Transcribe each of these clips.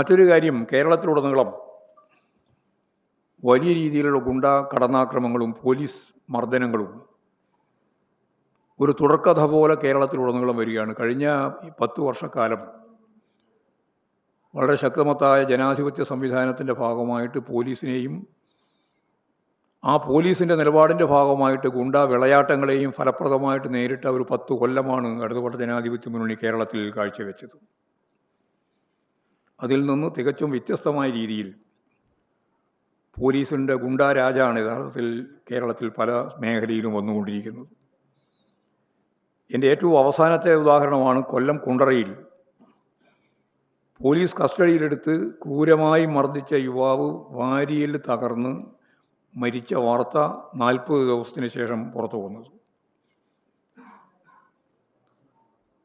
മറ്റൊരു കാര്യം, കേരളത്തിലുടനീളം വലിയ രീതിയിലുള്ള ഗുണ്ടാ കടന്നാക്രമങ്ങളും പോലീസ് മർദ്ദനങ്ങളും ഒരു തുടർക്കഥ പോലെ കേരളത്തിലുടനീളം വരികയാണ്. കഴിഞ്ഞ 10 വർഷക്കാലം വളരെ ശക്തമത്തായ ജനാധിപത്യ സംവിധാനത്തിൻ്റെ ഭാഗമായിട്ട് പോലീസിനെയും ആ പോലീസിൻ്റെ നിലപാടിൻ്റെ ഭാഗമായിട്ട് ഗുണ്ടാ വിളയാട്ടങ്ങളെയും ഫലപ്രദമായിട്ട് നേരിട്ട ഒരു 10 കൊല്ലമാണ് ഇടതുപക്ഷ ജനാധിപത്യ മുന്നണി കേരളത്തിൽ കാഴ്ചവെച്ചത്. അതിൽ നിന്ന് തികച്ചും വ്യത്യസ്തമായ രീതിയിൽ പോലീസിൻ്റെ ഗുണ്ടാ രാജാണ് യഥാർത്ഥത്തിൽ കേരളത്തിൽ പല മേഖലയിലും വന്നുകൊണ്ടിരിക്കുന്നത്. എൻ്റെ ഏറ്റവും അവസാനത്തെ ഉദാഹരണമാണ് കൊല്ലം കുണ്ടറയിൽ പോലീസ് കസ്റ്റഡിയിലെടുത്ത് ക്രൂരമായി മർദ്ദിച്ച യുവാവ് വാരിയിൽ തകർന്ന് മരിച്ച വാർത്ത 40 ദിവസത്തിന് ശേഷം പുറത്തു വന്നത്.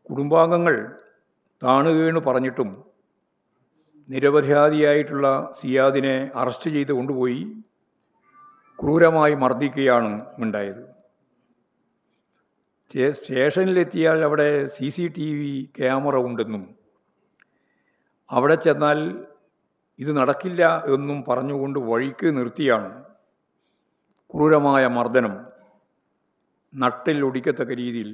കുടുംബാംഗങ്ങൾ താണുകീണ് പറഞ്ഞിട്ടും നിരപരാധിയായിട്ടുള്ള സിയാദിനെ അറസ്റ്റ് ചെയ്ത് കൊണ്ടുപോയി ക്രൂരമായി മർദ്ദിക്കുകയാണ് ഉണ്ടായത്. സ്റ്റേഷനിലെത്തിയാൽ അവിടെ CCTV ക്യാമറ ഉണ്ടെന്നും അവിടെ ചെന്നാൽ ഇത് നടക്കില്ല എന്നും പറഞ്ഞുകൊണ്ട് വഴിക്ക് നിർത്തിയാണ് ക്രൂരമായ മർദ്ദനം, നട്ടിൽ ഒടിക്കത്തക്ക രീതിയിൽ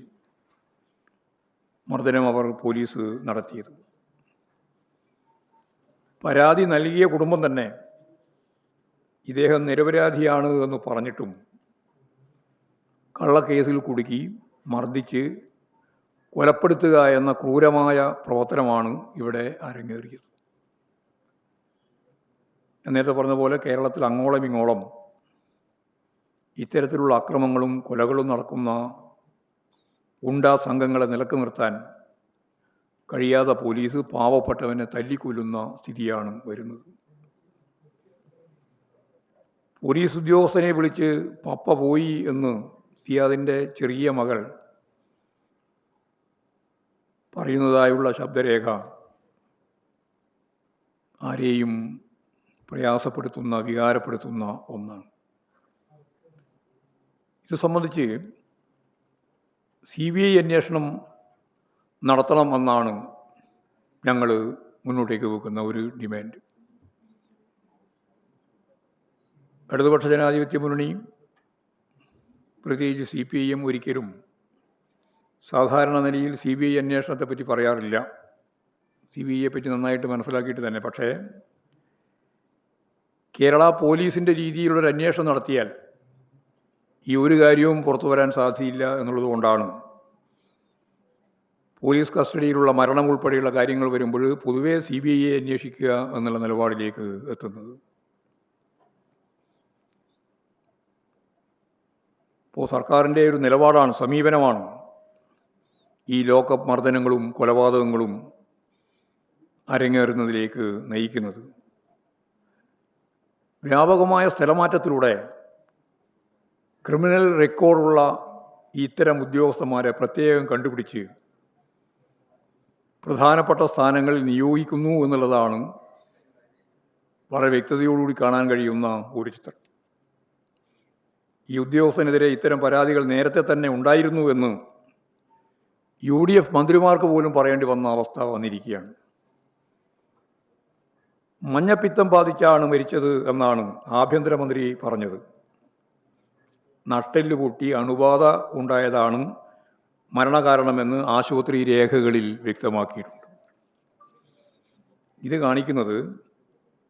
മർദ്ദനം പോലീസ് നടത്തിയത്. പരാതി നൽകിയ കുടുംബം തന്നെ ഇദ്ദേഹം നിരപരാധിയാണ് എന്ന് പറഞ്ഞിട്ടും കള്ളക്കേസിൽ കുടുക്കി മർദ്ദിച്ച് കൊലപ്പെടുത്തുക എന്ന ക്രൂരമായ പ്രവർത്തനമാണ് ഇവിടെ അരങ്ങേറിയത്. ഞാൻ നേരത്തെ പറഞ്ഞ പോലെ കേരളത്തിൽ അങ്ങോളം ഇങ്ങോളം ഇത്തരത്തിലുള്ള അക്രമങ്ങളും കൊലകളും നടക്കുന്ന ഗുണ്ടാ സംഘങ്ങളെ നിലക്ക് നിർത്താൻ കഴിയാതെ പോലീസ് പാവപ്പെട്ടവനെ തല്ലിക്കൊല്ലുന്ന സ്ഥിതിയാണ് വരുന്നത്. പോലീസ് ഉദ്യോഗസ്ഥനെ വിളിച്ച് പപ്പ പോയി എന്ന് സിയാദിൻ്റെ ചെറിയ മകൾ പറയുന്നതായുള്ള ശബ്ദരേഖ ആരെയും പ്രയാസപ്പെടുത്തുന്ന, വികാരപ്പെടുത്തുന്ന ഒന്നാണ്. ഇത് സംബന്ധിച്ച് CBI അന്വേഷണം നടത്തണമെന്നാണ് ഞങ്ങൾ മുന്നോട്ടേക്ക് വെക്കുന്ന ഒരു ഡിമാൻഡ്. ഇടതുപക്ഷ ജനാധിപത്യ മുന്നണി, പ്രത്യേകിച്ച് CPIM ഒരിക്കലും സാധാരണ നിലയിൽ CBI അന്വേഷണത്തെപ്പറ്റി പറയാറില്ല. CBIയെ പറ്റി നന്നായിട്ട് മനസ്സിലാക്കിയിട്ട് തന്നെ. പക്ഷേ കേരള പോലീസിൻ്റെ രീതിയിലുള്ളൊരു അന്വേഷണം നടത്തിയാൽ ഈ ഒരു കാര്യവും പുറത്തു വരാൻ സാധ്യതയില്ല എന്നുള്ളത് കൊണ്ടാണ് പോലീസ് കസ്റ്റഡിയിലുള്ള മരണം ഉൾപ്പെടെയുള്ള കാര്യങ്ങൾ വരുമ്പോൾ പൊതുവേ CBIയെ അന്വേഷിക്കുക എന്നുള്ള നിലപാടിലേക്ക് എത്തുന്നത്. ഇപ്പോൾ സർക്കാരിൻ്റെ ഒരു നിലപാടാണ്, സമീപനമാണ് ഈ ലോക്കപ്പ് മർദ്ദനങ്ങളും കൊലപാതകങ്ങളും അരങ്ങേറുന്നതിലേക്ക് നയിക്കുന്നത്. വ്യാപകമായ സ്ഥലമാറ്റത്തിലൂടെ ക്രിമിനൽ റെക്കോർഡുള്ള ഇത്തരം ഉദ്യോഗസ്ഥന്മാരെ പ്രത്യേകം കണ്ടുപിടിച്ച് പ്രധാനപ്പെട്ട സ്ഥാനങ്ങളിൽ നിയോഗിക്കുന്നു എന്നുള്ളതാണ് വളരെ വ്യക്തതയോടുകൂടി കാണാൻ കഴിയുന്ന ഒരു ചിത്രം. ഈ ഉദ്യോഗസ്ഥനെതിരെ ഇത്തരം പരാതികൾ നേരത്തെ തന്നെ ഉണ്ടായിരുന്നു എന്ന് UDF മന്ത്രിമാർക്ക് പോലും പറയേണ്ടി വന്ന അവസ്ഥ വന്നിരിക്കുകയാണ്. മഞ്ഞപ്പിത്തം ബാധിച്ചാണ് മരിച്ചത് എന്നാണ് ആഭ്യന്തരമന്ത്രി പറഞ്ഞത്. നട്ടെല്ല് പൊട്ടി അണുബാധ ഉണ്ടായതാണ് മരണകാരണമെന്ന് ആശുപത്രി രേഖകളിൽ വ്യക്തമാക്കിയിട്ടുണ്ട്. ഇത് കാണിക്കുന്നത്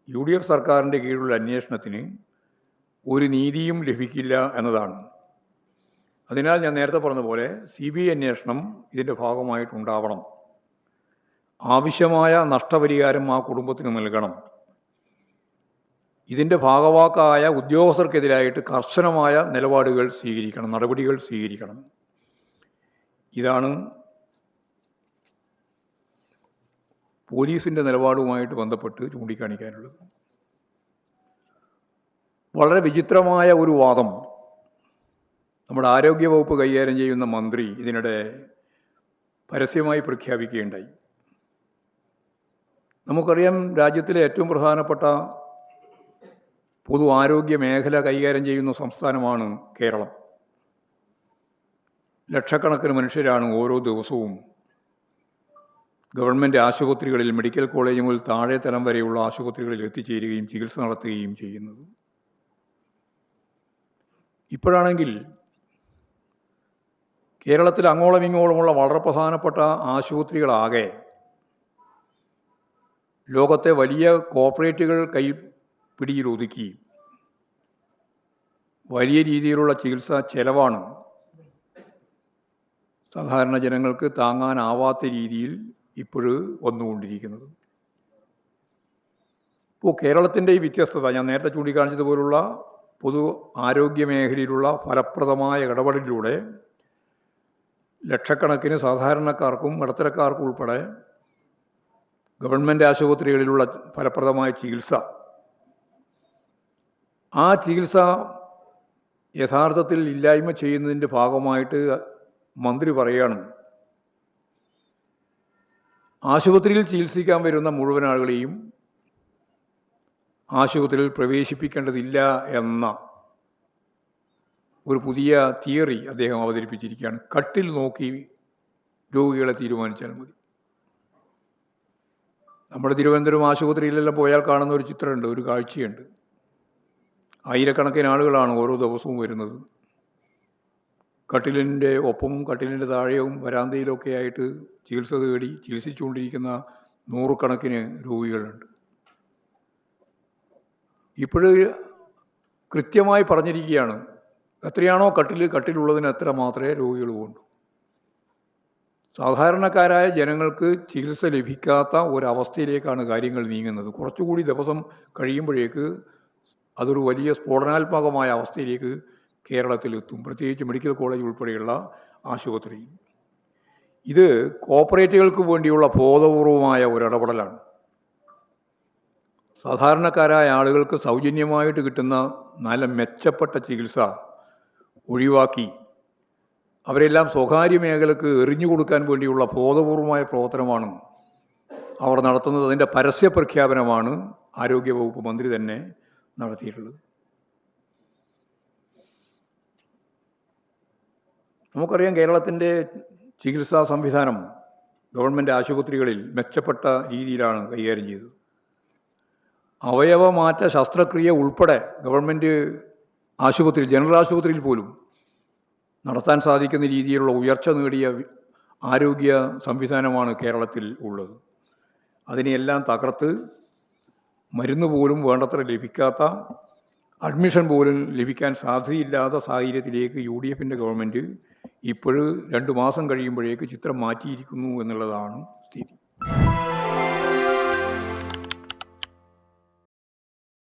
UDF സർക്കാരിൻ്റെ കീഴിലുള്ള അന്വേഷണത്തിന് ഒരു നീതിയും ലഭിക്കില്ല എന്നതാണ്. അതിനാൽ ഞാൻ നേരത്തെ പറഞ്ഞ പോലെ CBI അന്വേഷണം ഇതിൻ്റെ ഭാഗമായിട്ടുണ്ടാവണം. ആവശ്യമായ നഷ്ടപരിഹാരം ആ കുടുംബത്തിന് നൽകണം. ഇതിൻ്റെ ഭാഗവാക്കായ ഉദ്യോഗസ്ഥർക്കെതിരായിട്ട് കർശനമായ നിലപാടുകൾ സ്വീകരിക്കണം, നടപടികൾ സ്വീകരിക്കണം. ഇതാണ് പോലീസിൻ്റെ നിലപാടുമായിട്ട് ബന്ധപ്പെട്ട് ചൂണ്ടിക്കാണിക്കാനുള്ളത്. വളരെ വിചിത്രമായ ഒരു വാദം നമ്മുടെ ആരോഗ്യവകുപ്പ് കൈകാര്യം ചെയ്യുന്ന മന്ത്രി ഇതിനിടെ പരസ്യമായി പ്രഖ്യാപിക്കുകയുണ്ടായി. നമുക്കറിയാം, രാജ്യത്തിലെ ഏറ്റവും പ്രധാനപ്പെട്ട പൊതു ആരോഗ്യ മേഖല കൈകാര്യം ചെയ്യുന്ന സംസ്ഥാനമാണ് കേരളം. ലക്ഷക്കണക്കിന് മനുഷ്യരാണ് ഓരോ ദിവസവും ഗവൺമെൻറ് ആശുപത്രികളിൽ, മെഡിക്കൽ കോളേജ് മുതൽ താഴെ തലം വരെയുള്ള ആശുപത്രികളിൽ എത്തിച്ചേരുകയും ചികിത്സ നടത്തുകയും ചെയ്യുന്നത്. ഇപ്പോഴാണെങ്കിൽ കേരളത്തിൽ അങ്ങോളം ഇങ്ങോളമുള്ള വളരെ പ്രധാനപ്പെട്ട ആശുപത്രികളാകെ ലോകത്തെ വലിയ കോർപ്പറേറ്റുകൾ കൈപ്പിടിയിൽ ഒതുക്കി വലിയ രീതിയിലുള്ള ചികിത്സാ ചെലവാണ് സാധാരണ ജനങ്ങൾക്ക് താങ്ങാനാവാത്ത രീതിയിൽ ഇപ്പോഴും വന്നുകൊണ്ടിരിക്കുന്നത്. ഇപ്പോൾ കേരളത്തിൻ്റെ ഈ വ്യത്യസ്തത ഞാൻ നേരത്തെ ചൂണ്ടിക്കാണിച്ചതുപോലുള്ള പൊതു ആരോഗ്യ മേഖലയിലുള്ള ഫലപ്രദമായ ഇടപെടലിലൂടെ ലക്ഷക്കണക്കിന് സാധാരണക്കാർക്കും ഇടത്തരക്കാർക്കും ഉൾപ്പെടെ ഗവൺമെൻറ് ആശുപത്രികളിലുള്ള ഫലപ്രദമായ ചികിത്സ, ആ ചികിത്സ യഥാർത്ഥത്തിൽ ഇല്ലായ്മ ചെയ്യുന്നതിൻ്റെ ഭാഗമായിട്ട് മന്ത്രി പറയുകയാണ്, ആശുപത്രിയിൽ ചികിത്സിക്കാൻ വരുന്ന മുഴുവൻ ആളുകളെയും ആശുപത്രിയിൽ പ്രവേശിപ്പിക്കേണ്ടതില്ല എന്ന ഒരു പുതിയ തിയറി അദ്ദേഹം അവതരിപ്പിച്ചിരിക്കുകയാണ്. കട്ടിൽ നോക്കി രോഗികളെ തീരുമാനിച്ചാൽ മതി. നമ്മുടെ തിരുവനന്തപുരം ആശുപത്രിയിലെല്ലാം പോയാൽ കാണുന്ന ഒരു ചിത്രമുണ്ട്, ഒരു കാഴ്ചയുണ്ട്. ആയിരക്കണക്കിന് ആളുകളാണ് ഓരോ ദിവസവും വരുന്നത്. കട്ടിലിൻ്റെ ഒപ്പവും കട്ടിലിൻ്റെ താഴെയും വരാന്തയിലൊക്കെ ആയിട്ട് ചികിത്സ തേടി ചികിത്സിച്ചുകൊണ്ടിരിക്കുന്ന നൂറുകണക്കിന് രോഗികളുണ്ട്. ഇപ്പോഴ് കൃത്യമായി പറഞ്ഞിരിക്കുകയാണ്, എത്രയാണോ കട്ടിലുള്ളതിന് എത്ര മാത്രമേ രോഗികൾ കൊണ്ടു. സാധാരണക്കാരായ ജനങ്ങൾക്ക് ചികിത്സ ലഭിക്കാത്ത ഒരവസ്ഥയിലേക്കാണ് കാര്യങ്ങൾ നീങ്ങുന്നത്. കുറച്ചുകൂടി ദിവസം കഴിയുമ്പോഴേക്ക് അതൊരു വലിയ സ്ഫോടനാത്മകമായ അവസ്ഥയിലേക്ക് കേരളത്തിലെത്തും, പ്രത്യേകിച്ച് മെഡിക്കൽ കോളേജ് ഉൾപ്പെടെയുള്ള ആശുപത്രി. ഇത് കോർപ്പറേറ്റുകൾക്ക് വേണ്ടിയുള്ള ബോധപൂർവമായ ഒരിടപെടലാണ്. സാധാരണക്കാരായ ആളുകൾക്ക് സൗജന്യമായിട്ട് കിട്ടുന്ന നല്ല മെച്ചപ്പെട്ട ചികിത്സ ഒഴിവാക്കി അവരെല്ലാം സ്വകാര്യ മേഖലക്ക് എറിഞ്ഞു കൊടുക്കാൻ വേണ്ടിയുള്ള ബോധപൂർവമായ പ്രവർത്തനമാണ് അവർ നടത്തുന്നത്. അതിൻ്റെ പരസ്യ പ്രഖ്യാപനമാണ് ആരോഗ്യവകുപ്പ് മന്ത്രി തന്നെ നടത്തിയിട്ടുള്ളത്. നമുക്കറിയാം, കേരളത്തിൻ്റെ ചികിത്സാ സംവിധാനം ഗവൺമെൻറ് ആശുപത്രികളിൽ മെച്ചപ്പെട്ട രീതിയിലാണ് കൈകാര്യം ചെയ്തത്. അവയവമാറ്റ ശസ്ത്രക്രിയ ഉൾപ്പെടെ ഗവൺമെൻറ് ആശുപത്രി, ജനറൽ ആശുപത്രിയിൽ പോലും നടത്താൻ സാധിക്കുന്ന രീതിയിലുള്ള ഉയർച്ച നേടിയ ആരോഗ്യ സംവിധാനമാണ് കേരളത്തിൽ ഉള്ളത്. അതിനെയെല്ലാം തകർത്ത് മരുന്ന് പോലും വേണ്ടത്ര ലഭിക്കാത്ത, അഡ്മിഷൻ പോലും ലഭിക്കാൻ സാധ്യതയില്ലാത്ത സാഹചര്യത്തിലേക്ക് UDF ഗവൺമെൻറ് ഇപ്പോഴും 2 മാസം കഴിയുമ്പോഴേക്ക് ചിത്രം മാറ്റിയിരിക്കുന്നു എന്നുള്ളതാണ് സ്ഥിതി.